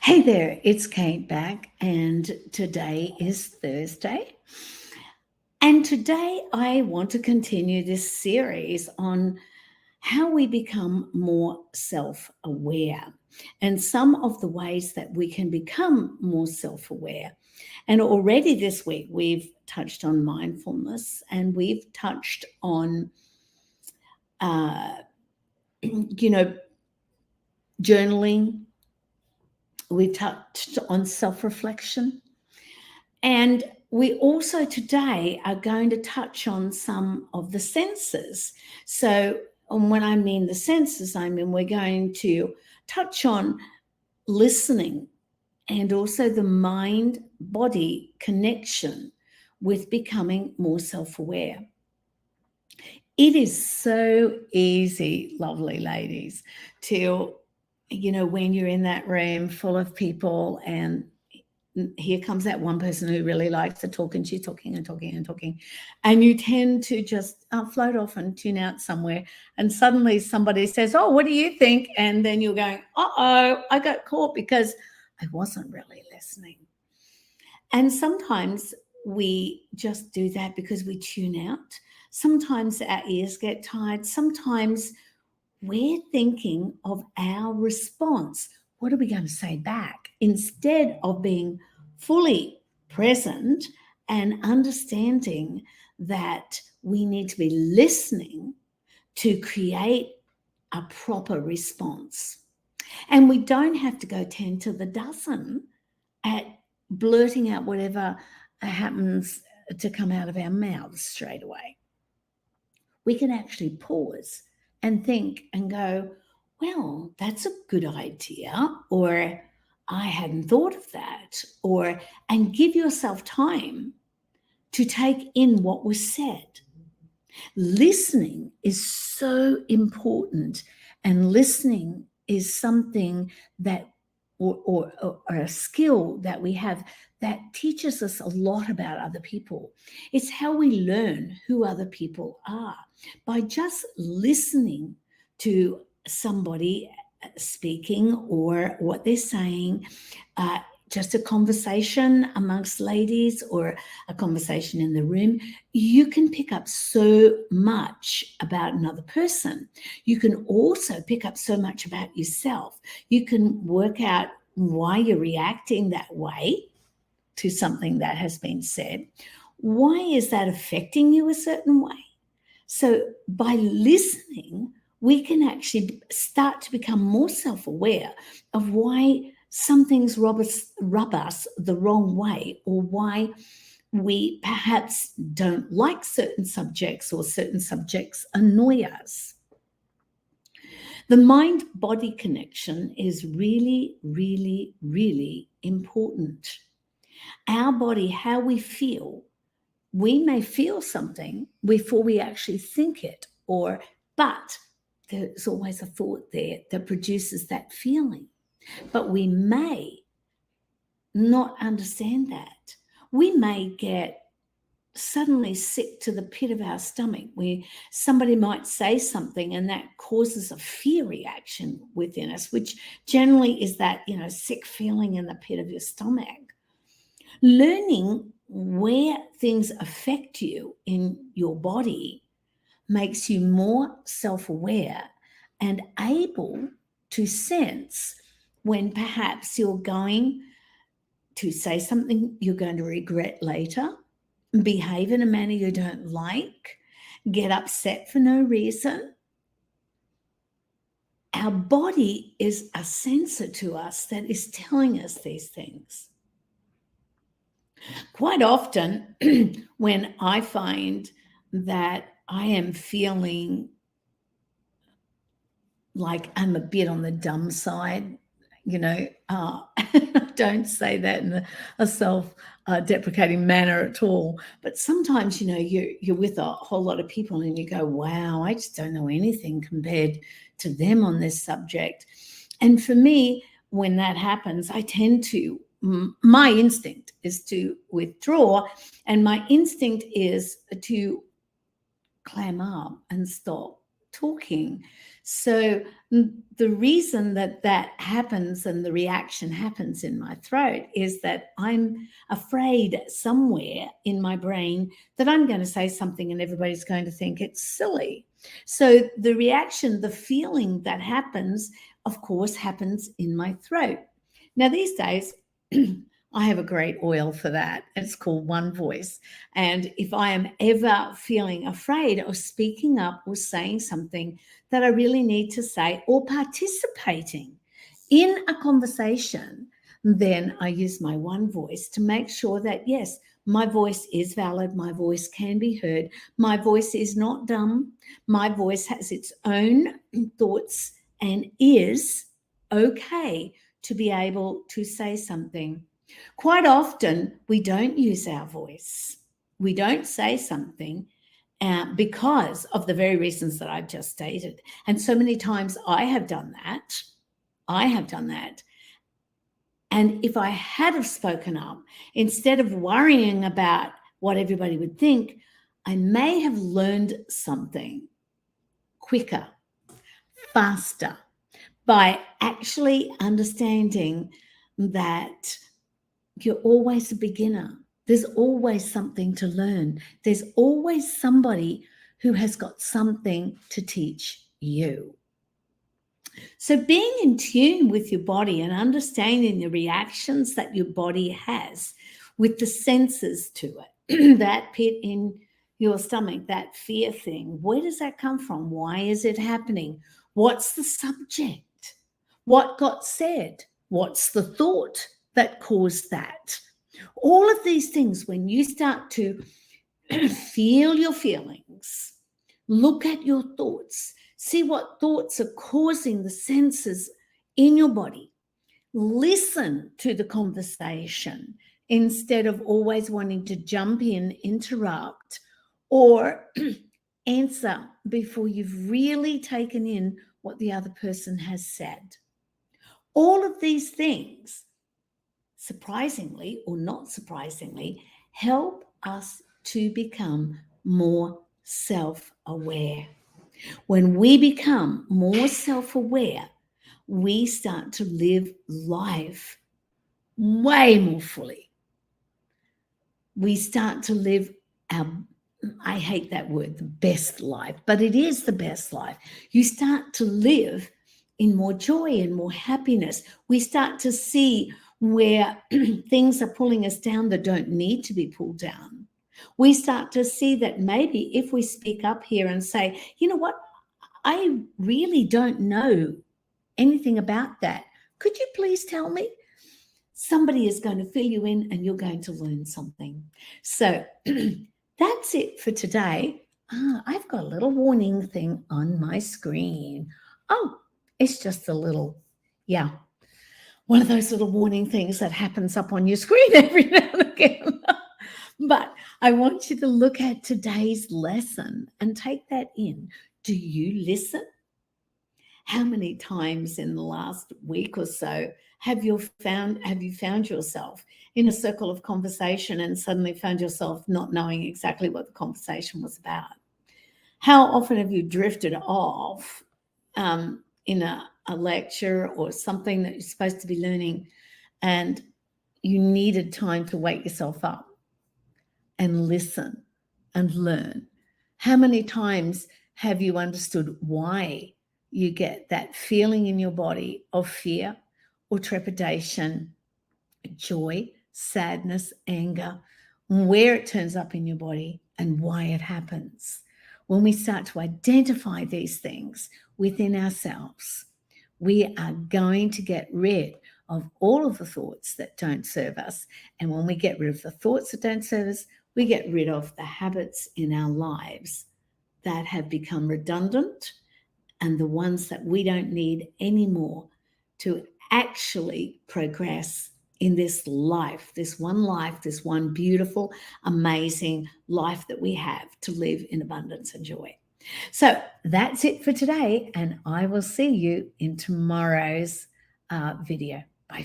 Hey there, it's Kate back, and today is Thursday. And today I want to continue this series on how we become more self aware and some of the ways that we can become more self aware. And already this week we've touched on mindfulness and we've touched on, uh, you know, journaling, we've touched on self reflection. And we also today are going to touch on some of the senses. So, and when I mean the senses, I mean we're going to touch on listening and also the mind body connection with becoming more self aware. It is so easy, lovely ladies, to, when you're in that room full of people and here comes that one person who really likes to talk and she's talking and talking and talking, and you tend to just float off and tune out somewhere, and suddenly somebody says, oh, what do you think? And then you're going, uh-oh, I got caught because I wasn't really listening. And sometimes we just do that because we tune out. Sometimes our ears get tired. Sometimes we're thinking of our response. What are we going to say back? Instead of being fully present and understanding that we need to be listening to create a proper response. And we don't have to go 10 to the dozen at blurting out whatever happens to come out of our mouths straight away. We can actually pause and think and go, well, that's a good idea, or I hadn't thought of that, and give yourself time to take in what was said. Listening is so important, and listening is something that or a skill that we have that teaches us a lot about other people. It's how we learn who other people are, by just listening to somebody speaking or what they're saying, just a conversation amongst ladies or a conversation in the room. You can pick up so much about another person. You can also pick up so much about yourself. You can work out why you're reacting that way to something that has been said. Why is that affecting you a certain way? So by listening, we can actually start to become more self-aware of why some things rub us the wrong way, or why we perhaps don't like certain subjects, or certain subjects annoy us. The mind-body connection is really, really, really important. Our body, how we feel, we may feel something before we actually think it, but there's always a thought there that produces that feeling. But we may not understand that. We may get suddenly sick to the pit of our stomach, where somebody might say something and that causes a fear reaction within us, which generally is that, sick feeling in the pit of your stomach. Learning where things affect you in your body makes you more self-aware and able to sense when perhaps you're going to say something you're going to regret later, behave in a manner you don't like, get upset for no reason. Our body is a sensor to us that is telling us these things. Quite often, when I find that I am feeling like I'm a bit on the dumb side, I don't say that in a self-deprecating manner at all. But sometimes, you're with a whole lot of people and you go, wow, I just don't know anything compared to them on this subject. And for me, when that happens, I tend to, my instinct is to withdraw, and my instinct is to clam up and stop talking. So the reason that that happens and the reaction happens in my throat is that I'm afraid somewhere in my brain that I'm going to say something and everybody's going to think it's silly. So the reaction, the feeling that happens, of course, happens in my throat. Now, these days, I have a great oil for that. It's called One Voice. And if I am ever feeling afraid of speaking up or saying something that I really need to say or participating in a conversation, then I use my One Voice to make sure that, yes, my voice is valid. My voice can be heard. My voice is not dumb. My voice has its own thoughts and is okay to be able to say something. Quite often, we don't use our voice. We don't say something because of the very reasons that I've just stated. And so many times I have done that. And if I had have spoken up, instead of worrying about what everybody would think, I may have learned something quicker, faster, by actually understanding that you're always a beginner. There's always something to learn. There's always somebody who has got something to teach you. So being in tune with your body and understanding the reactions that your body has with the senses to it, that pit in your stomach, that fear thing, where does that come from? Why is it happening? What's the subject? What got said? What's the thought that caused that? All of these things, when you start to feel your feelings, look at your thoughts, see what thoughts are causing the senses in your body, listen to the conversation instead of always wanting to jump in, interrupt, or answer before you've really taken in what the other person has said. All of these things, surprisingly or not surprisingly, help us to become more self-aware. When we become more self-aware, we start to live life way more fully. We start to live our, I hate that word, the best life, but it is the best life. You start to live in more joy and more happiness. We start to see where things are pulling us down that don't need to be pulled down. We start to see that maybe if we speak up here and say, you know what, I really don't know anything about that. Could you please tell me? Somebody is going to fill you in and you're going to learn something. So that's it for today. I've got a little warning thing on my screen. Oh, it's just a little, one of those little warning things that happens up on your screen every now and again. But I want you to look at today's lesson and take that in. Do you listen? How many times in the last week or so have you found yourself in a circle of conversation and suddenly found yourself not knowing exactly what the conversation was about? How often have you drifted off in a lecture or something that you're supposed to be learning and you needed time to wake yourself up and listen and learn? How many times have you understood why you get that feeling in your body of fear or trepidation, joy, sadness, anger, where it turns up in your body and why it happens? When we start to identify these things within ourselves, we are going to get rid of all of the thoughts that don't serve us. And when we get rid of the thoughts that don't serve us, we get rid of the habits in our lives that have become redundant and the ones that we don't need anymore to actually progress in this life, this one beautiful, amazing life that we have to live in abundance and joy. So that's it for today, and I will see you in tomorrow's video.